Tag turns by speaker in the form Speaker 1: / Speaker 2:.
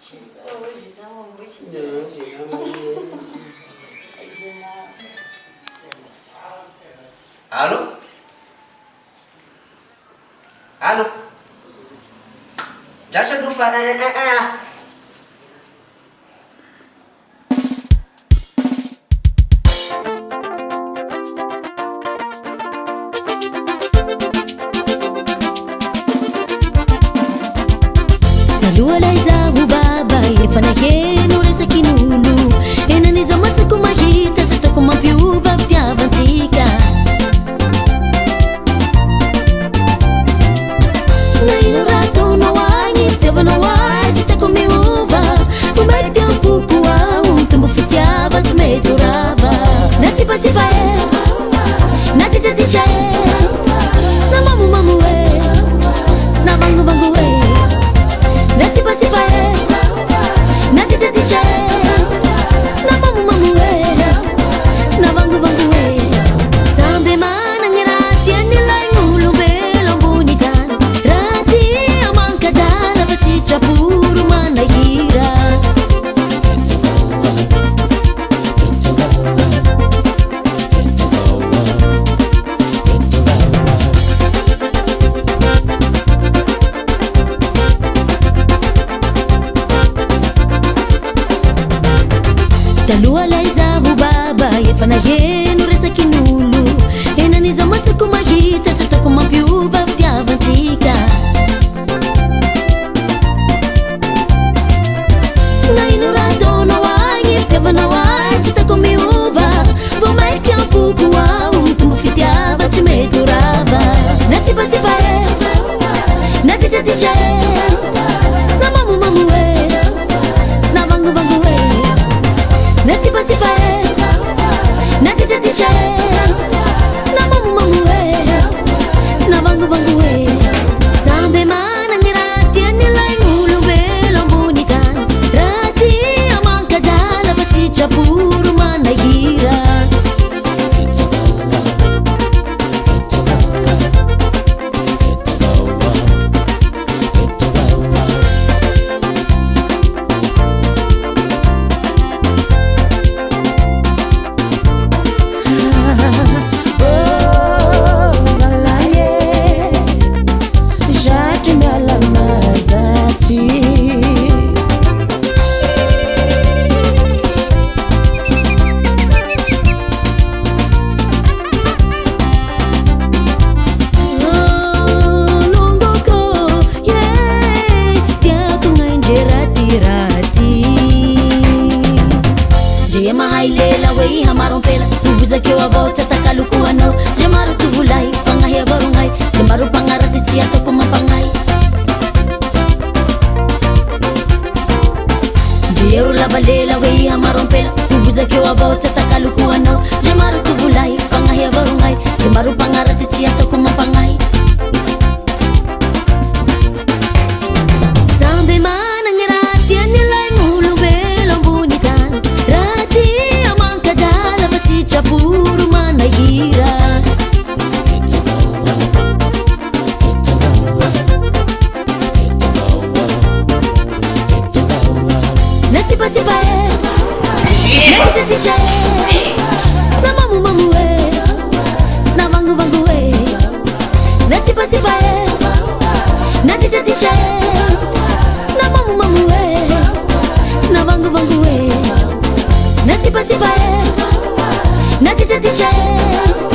Speaker 1: Hoje não, hoje
Speaker 2: Não, chega amanhã.
Speaker 3: Alô? Alô? Já chegou a
Speaker 4: Lua laiza hubaba ifana yenu reza kinulu enaniza masiku mahita sitoko mapiuva vtiavantika nainorato na wanyi vtiava na wanyi sitoko miuva fumetia mpuku wau tumbo fitiava tumedurava nasipasipa e natitaticha e na mamu mamu e na bangu bangu e Nasipa sipa e, natita ticha e, na mamu mamu e, na bangu bangu e. Sambe mana ngerati anilai ngulu belong bunikan, rati amang kadala basi chapuru mana hira. Talua laiza hubaba yefana yenu reza kinulu enaniza masiku mahita sitoko mapiuva vtiavantika nainorato na wanyi vtiava na wanyi sitoko miuva vomaikia mpuku wau tumbo fitiava timedurava nasipasipa e natitaticha e na mamu mamu e na bangu bangu e Nasipa sipa e, natita ticha e, na mamu mamu e, na bangu bangu e. Sambe mana ngirati anilai ngulu belong bunikan, rati amang kadala basi chapuru mana hira. Lela wei hamaron pela tuvuza ke wa volta takaluku ano jamaru tuvulai pangai barungai jamaru pangarati tia to kuma pangai jeru la balela wei hamaron pela tuvuza ke wa volta takaluku ano jamaru tuvulai pangai barungai jamaru pangarati tia to kuma pangai sambe mana ngirati anilai ngulu belong bunikan rati kadala basi chapuru mana hira Nasipa sipa e, natita ticha e, na mamu mamu e, na bangu bangu e. Nasipa sipa e, natita ticha e, na mamu mamu e, na bangu bangu e. Nasipa sipa e, natita ticha e